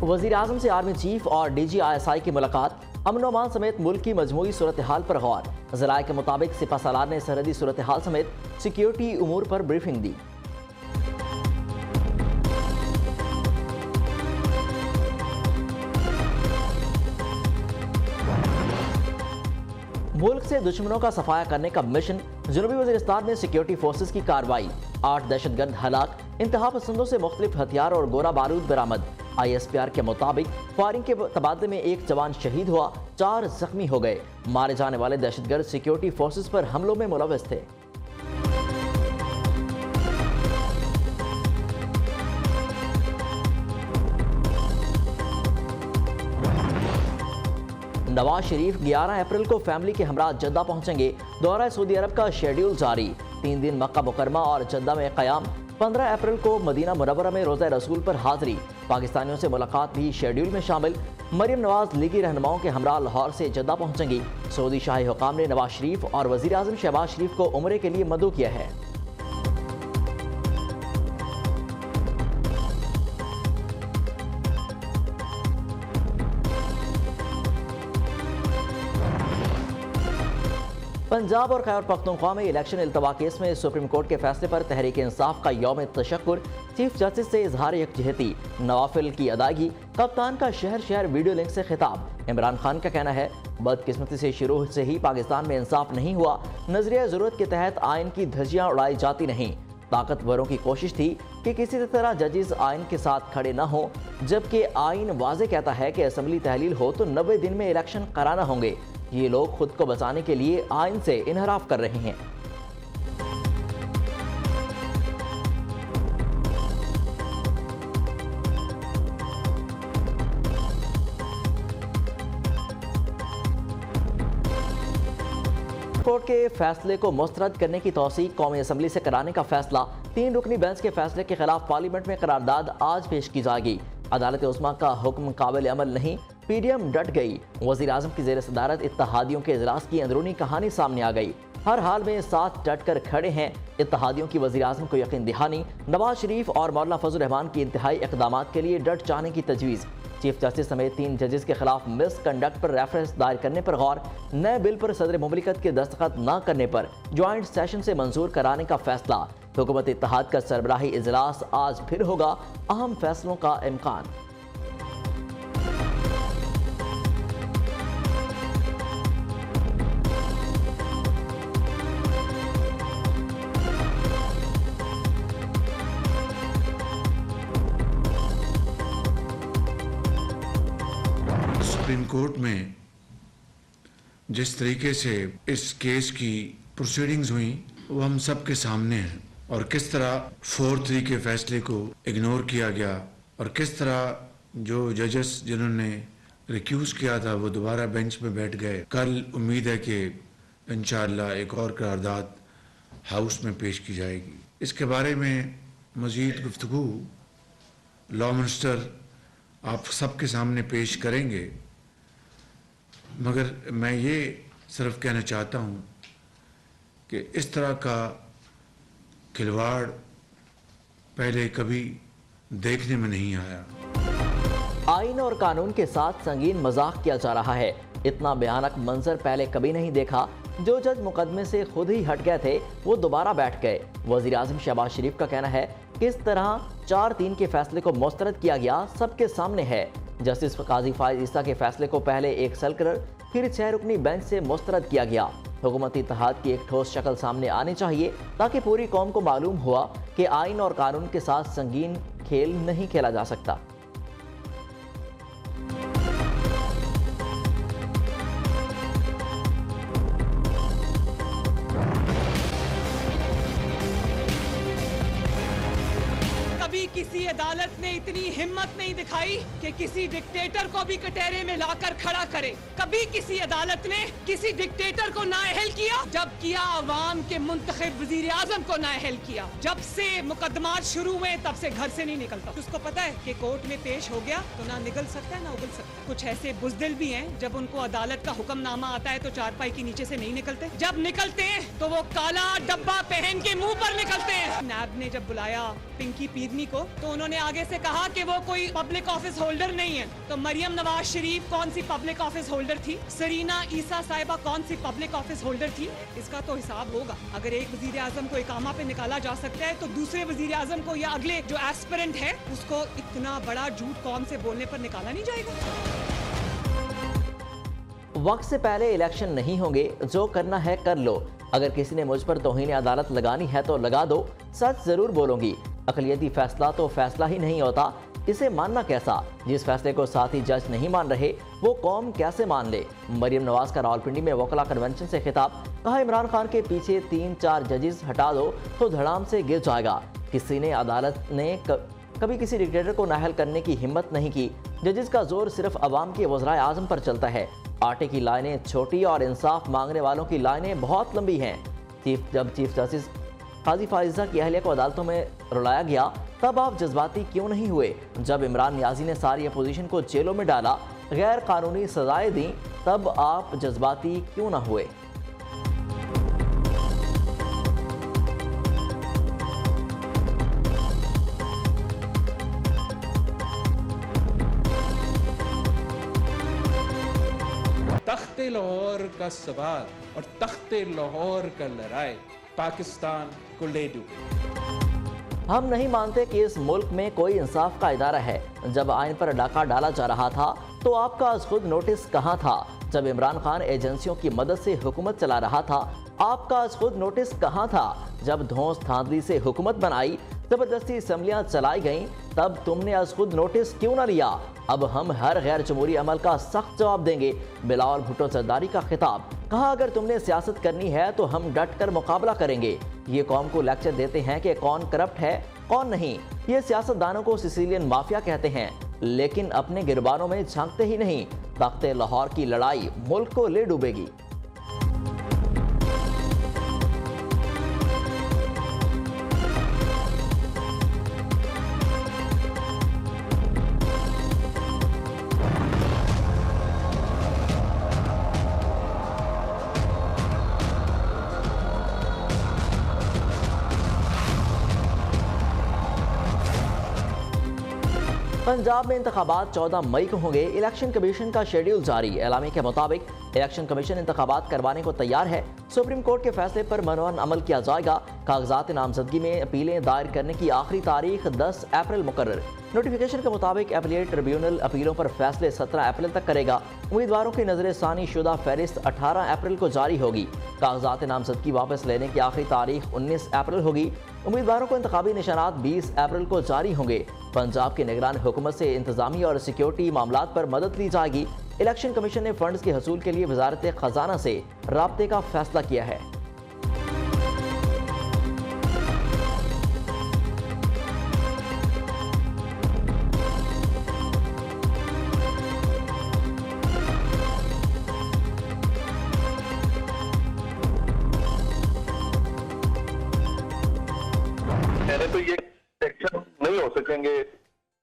वज़ीर आज़म से army chief और DGISI की मुलाकात, अमन अमान समेत मुल्क की मजमूई सूरत हाल पर गौर। ज़राए के मुताबिक सिपा सालार ने सरहदी सूरत हाल समेत सिक्योरिटी उमूर पर ब्रीफिंग दी। मुल्क से दुश्मनों का सफाया करने का मिशन, जनूबी वज़ीरिस्तान में सिक्योरिटी फोर्सेस की कार्रवाई, 8 दहशतगर्द हलाक, इंतहा पसंदों से मुख्तलिफ हथियार और गोला बारूद बरामद। ISPR के मुताबिक फायरिंग के तबादले में एक जवान शहीद हुआ, 4 जख्मी हो गए। मारे जाने वाले दहशतगर्द सिक्योरिटी फोर्सेस पर हमलों में मुलव्वस थे। नवाज शरीफ 11 अप्रैल को फैमिली के हमरा जद्दा पहुंचेंगे। दौरा सऊदी अरब का शेड्यूल जारी, 3 दिन मक्का मुकरमा और जद्दा में क़याम। 15 अप्रैल को मदीना मुनव्वरा में रोज़ा रसूल पर हाजिरी। पाकिस्तानियों से मुलाकात भी शेड्यूल में शामिल। मरियम नवाज लीगी रहनुमाओं के हमरा लाहौर से जद्दा पहुंचेंगी। सऊदी शाही हुकाम ने नवाज शरीफ और वज़ीर आज़म शहबाज शरीफ को उम्रे के लिए मदऊ किया है। पंजाब और खैबर पख्तूनख्वा में इलेक्शन इल्तवा केस में सुप्रीम कोर्ट के फैसले पर तहरीक इंसाफ का यौम तशक्कुर। चीफ जस्टिस से इजहार यकजहती, नवाफिल की अदायगी, कप्तान का शहर शहर वीडियो लिंक से खिताब। इमरान खान का कहना है, बदकिस्मती से शुरू से ही पाकिस्तान में इंसाफ नहीं हुआ। नजरिया जरूरत के तहत आइन की धज्जियां उड़ाई जाती नहीं। ताकतवरों की कोशिश थी कि किसी तरह जजेस आइन के साथ खड़े न हो, जबकि आइन वाज़े कहता है कि असम्बली तहलील हो तो 90 दिन में इलेक्शन कराना होंगे। ये लोग खुद को बचाने के लिए आइन से इनहराफ कर रहे हैं। कोर्ट के फैसले को मुस्तरद करने की तौसीक कौमी असम्बली से कराने का फैसला। 3 रुकनी बेंच के फैसले के खिलाफ पार्लियामेंट में करारदाद आज पेश की जाएगी। अदालत उस्मा का हुक्म काबिल अमल नहीं, PDM डट गई। वज़ीर आज़म की ज़ेर सदारत इत्तेहादियों के इजलास की अंदरूनी कहानी सामने आ गई। हर हाल में साथ डट कर खड़े हैं इत्तेहादियों की वज़ीर आज़म को यकीन दहानी। नवाज शरीफ और मौलाना फजल रहमान की इंतहाई इक़दामात के लिए डट जाने की तजवीज़। चीफ जस्टिस समेत 3 जजेस के खिलाफ मिसकंडक्ट पर रेफरेंस दायर करने पर गौर। नए बिल पर सदर मुमलिकत के दस्तखत न करने पर ज्वाइंट सेशन से मंजूर कराने का फैसला। हुकूमत इत्तेहाद का सरबराही इजलास आज फिर होगा, अहम फैसलों का इम्कान। सुप्रीम कोर्ट में जिस तरीके से इस केस की प्रोसीडिंग्स हुई वो हम सब के सामने है, और किस तरह 4-3 के फैसले को इग्नोर किया गया, और किस तरह जो जजेस जिन्होंने रिक्यूज किया था वो दोबारा बेंच में बैठ गए। कल उम्मीद है कि इंशाअल्लाह एक और करारदाद हाउस में पेश की जाएगी। इसके बारे में मज़ीद गुफ्तगू लॉ मिनिस्टर आप सबके सामने पेश करेंगे, मगर मैं ये सिर्फ कहना चाहता हूँ कि इस तरह का खिलवाड़ पहले कभी देखने में नहीं आया। आइन और कानून के साथ संगीन मजाक किया जा रहा है। इतना भयानक मंजर पहले कभी नहीं देखा। जो जज मुकदमे से खुद ही हट गए थे वो दोबारा बैठ गए। वज़ीर आज़म शहबाज शरीफ का कहना है, किस तरह 4-3 के फैसले को मुस्तरद किया गया सबके सामने है। जस्टिस काजी फायज ईसा के फैसले को पहले एक सर्कुलर फिर 6 रुकनी बेंच से मुस्तरद किया गया। हुकूमती इत्तेहाद की एक ठोस शक्ल सामने आनी चाहिए ताकि पूरी कौम को मालूम हुआ कि आइन और कानून के साथ संगीन खेल नहीं खेला जा सकता। किसी अदालत ने इतनी हिम्मत नहीं दिखाई कि किसी डिक्टेटर को भी कटहरे में लाकर खड़ा करे। कभी किसी अदालत ने किसी डिक्टेटर को नाअहल किया, जब किया अवाम के मुंतखब वजीर आजम को नाअहल किया। जब से मुकदमात शुरू हुए तब से घर से नहीं निकलता। उसको पता है कि कोर्ट में पेश हो गया तो ना निकल सकता है ना उगल सकता है। कुछ ऐसे बुजदिल भी हैं, जब उनको अदालत का हुक्मनामा आता है तो चारपाई के नीचे से नहीं निकलते। जब निकलते हैं तो वो काला डब्बा पहन के मुंह पर निकलते हैं। नैब ने जब बुलाया पिंकी पीरनी को तो उन्होंने आगे से कहा कि वो कोई पब्लिक ऑफिस होल्डर नहीं है। तो मरियम नवाज शरीफ कौन सी पब्लिक ऑफिस होल्डर थी? सरीना ईसा साहिबा कौन सी पब्लिक ऑफिस होल्डर थी? इसका तो हिसाब होगा। अगर एक वजीर आजम को इकामा पे निकाला जा सकता है तो दूसरे वजीर आजम को या अगले जो एस्पिरेंट है उसको इतना बड़ा झूठ कौन से बोलने पर निकाला नहीं जाएगा? वक्त से पहले इलेक्शन नहीं होंगे, जो करना है कर लो। अगर किसी ने मुझ पर तौहीन अदालत लगानी है तो लगा दो, सच जरूर बोलूंगी। अक़लियती फैसला तो फैसला ही नहीं होता, इसे मानना कैसा? जिस फैसले को साथी जज नहीं मान रहे वो कौम कैसे मान ले? मरियम नवाज का रावलपिंडी में वकला कन्वेंशन से खिताब। कहा, इमरान खान के पीछे 3-4 जजेस हटा दो तो धड़ाम से गिर जाएगा। किसी ने अदालत ने कभी किसी डिक्टेटर को नाअहल करने की हिम्मत नहीं की। जजेस का जोर सिर्फ अवाम के वज़राए आज़म पर चलता है। आटे की लाइनें छोटी और इंसाफ मांगने वालों की लाइनें बहुत लंबी हैं। जब चीफ जस्टिस काजी फाइजा की अहलिया को अदालतों में रुलाया गया तब आप जज्बाती क्यों नहीं हुए? जब इमरान नियाजी ने सारी अपोजिशन को जेलों में डाला, गैर कानूनी सजाएं दी, तब आप जज्बाती क्यों ना हुए? तख्ते लाहौर का सवाल और तख्ते लाहौर का लड़ाई पाकिस्तान को ले डूबे। हम नहीं मानते कि इस मुल्क में कोई इंसाफ का इदारा है। जब आइन पर डाका डाला जा रहा था तो आपका आज खुद नोटिस कहाँ था? जब इमरान खान एजेंसियों की मदद से हुकूमत चला रहा था, आपका आज खुद नोटिस कहाँ था? जब धौंस धांधली से हुकूमत बनाई, जबरदस्ती असम्बलियां चलाई गईं, तब तुमने आज खुद नोटिस क्यों ना लिया? अब हम हर गैर जमहूरी अमल का सख्त जवाब देंगे। बिलावल भुट्टो जरदारी का खिताब। कहा, अगर तुमने सियासत करनी है तो हम डट कर मुकाबला करेंगे। ये कौम को लेक्चर देते हैं कि कौन करप्ट है कौन नहीं। ये सियासतदानों को सिसिलियन माफिया कहते हैं, लेकिन अपने गिरबानों में झांकते ही नहीं। तख्ते लाहौर की लड़ाई मुल्क को ले डूबेगी। पंजाब में इंतखाबात 14 मई को होंगे। इलेक्शन कमीशन का शेड्यूल जारी। एलामी के मुताबिक इलेक्शन कमीशन इंतखाबात करवाने को तैयार है। सुप्रीम कोर्ट के फैसले पर मनोअन अमल किया जाएगा। कागजात नामजदगी में अपीलें दायर करने की आखिरी तारीख 10 अप्रैल मुकर्रर। नोटिफिकेशन के मुताबिक अपीलेट ट्रिब्यूनल अपीलों पर फैसले 17 अप्रैल तक करेगा। उम्मीदवारों की नजर सानी शुदा फहरिस्त 18 अप्रैल को जारी होगी। कागजात नामजदगी वापस लेने की आखिरी तारीख 19 अप्रैल होगी। उम्मीदवारों को इंतखाबी निशानात 20 अप्रैल को जारी होंगे। पंजाब की निगरान हुकूमत से इंतजामी और सिक्योरिटी मामलात पर मदद ली जाएगी। इलेक्शन कमीशन ने फंड्स के हसूल के लिए वजारत खजाना से राब्ते का फैसला किया है। तो ये एक्शन नहीं हो सकेंगे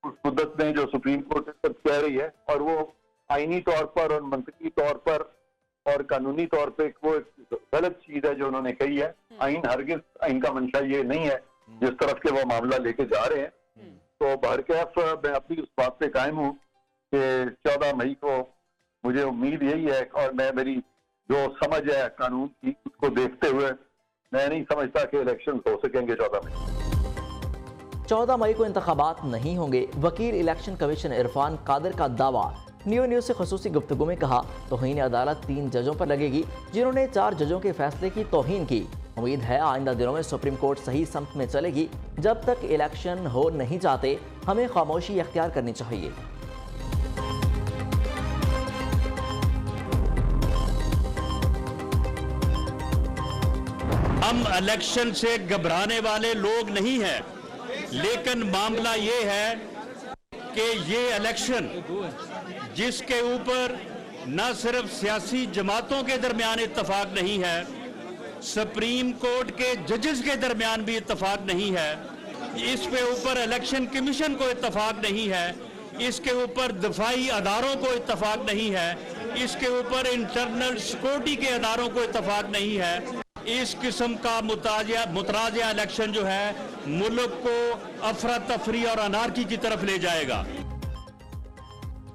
उस मुद्दत में जो सुप्रीम कोर्ट कह रही है, और वो आईनी तौर पर और मंतकी तौर पर और कानूनी तौर पे वो एक गलत चीज है जो उन्होंने कही है। आइन का मंशा ये नहीं है जिस तरफ के वो मामला लेके जा रहे हैं। तो बहरकैफ मैं अपनी उस बात पे कायम हूँ कि 14 मई को मुझे उम्मीद यही है, और मेरी जो समझ है कानून की उसको देखते हुए मैं नहीं समझता कि इलेक्शन हो सकेंगे 14 मई। 14 मई को इंतखाबात नहीं होंगे। वकील इलेक्शन कमीशन इरफान कादिर का दावा। न्यू न्यूज़ से खसूसी गुफ्तगू में कहा, तौहीन अदालत 3 जजों पर लगेगी जिन्होंने 4 जजों के फैसले की तौहीन की। उम्मीद है आइंदा दिनों में सुप्रीम कोर्ट सही समत में चलेगी। जब तक इलेक्शन हो नहीं जाते हमें खामोशी अख्तियार करनी चाहिए। हम इलेक्शन से घबराने वाले लोग नहीं हैं, लेकिन मामला ये है कि ये इलेक्शन जिसके ऊपर न सिर्फ सियासी जमातों के दरमियान इत्तफाक नहीं है, सुप्रीम कोर्ट के जजेस के दरमियान भी इत्तफाक नहीं है, इस पे ऊपर इलेक्शन कमीशन को इत्तफाक नहीं है, इसके ऊपर दफाई अदारों को इत्तफाक नहीं है, इसके ऊपर इंटरनल सिक्योरिटी के अदारों को इत्तफाक नहीं है। इस किस्म का मुतराज़िया इलेक्शन जो है मुल्क को अफरा तफरी और अनारकी की तरफ ले जाएगा।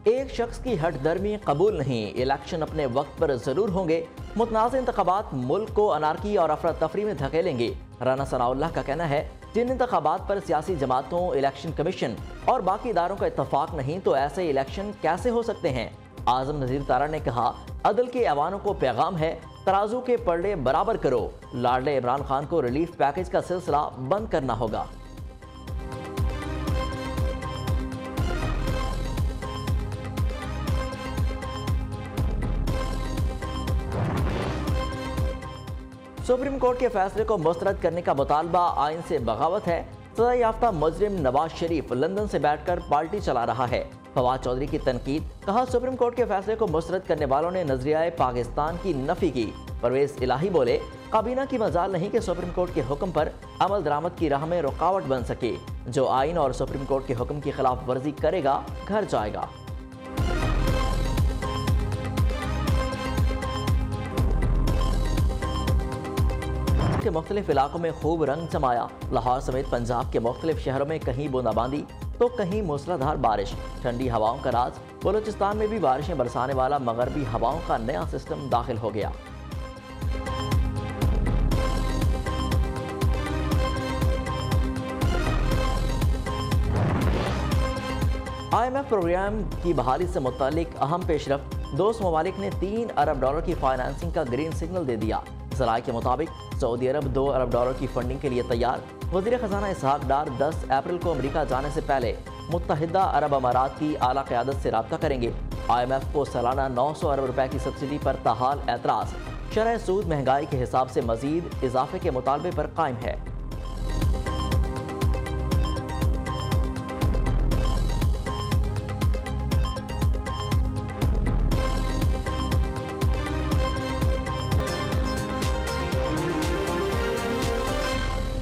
एक शख्स की हठधर्मी कबूल नहीं, इलेक्शन अपने वक्त पर जरूर होंगे। मुतनाज़ इंतखाबात मुल्क को अनारकी और अफरा तफरी में धकेलेंगे। राना सनाउल्लाह का कहना है, जिन इंतखाबात पर सियासी जमातों, इलेक्शन कमीशन और बाकी इदारों का इत्तफाक नहीं तो ऐसे इलेक्शन कैसे हो सकते हैं। आजम नज़ीर तारा ने कहा, अदल के ऐवानों को पैगाम है, तराजू के पलड़े बराबर करो। लाडले इमरान खान को रिलीफ पैकेज का सिलसिला बंद करना होगा। सुप्रीम कोर्ट के फैसले को मुस्तरद करने का मुतालबा आइन से बगावत है। सजा याफ्ता मुजरिम नवाज शरीफ लंदन से बैठकर पार्टी चला रहा है। फवाद चौधरी की तनकीद, कहा सुप्रीम कोर्ट के फैसले को मुस्तरद करने वालों ने नजरिया पाकिस्तान की नफी की। परवेज इलाही बोले, काबीना की मजाल नहीं कि सुप्रीम कोर्ट के हुक्म पर अमल दरामद की राह में रुकावट बन सके। जो आइन और सुप्रीम कोर्ट के हुक्म की खिलाफ वर्जी करेगा घर जाएगा। के मुख्तलिफ इलाकों में खूब रंग जमाया। लाहौर समेत पंजाब के मुख्तलिफ शहरों में कहीं बूंदाबांदी तो कहीं मूसलाधार बारिश। ठंडी हवाओं का राज, बलूचिस्तान में भी बारिशें बरसाने वाला मगरबी हवाओं का नया सिस्टम दाखिल हो गया। IMF प्रोग्राम की बहाली से मुतालिक अहम पेशरफ। दोस्त ममालिक ने $3 अरब की फाइनेंसिंग का ग्रीन सिग्नल दे दिया। ज़राए के मुताबिक सऊदी अरब $2 अरब की फंडिंग के लिए तैयार। वज़ीर ख़जाना इसहाक डार 10 अप्रैल को अमेरिका जाने से पहले मुत्तहिदा अरब अमारात की आला क़यादत से रब्ता करेंगे। IMF को सालाना 900 अरब रुपए की सब्सिडी पर ताहाल एतराज़। शरह सूद महंगाई के हिसाब से मजीद इजाफे के मुतालबे पर कायम है।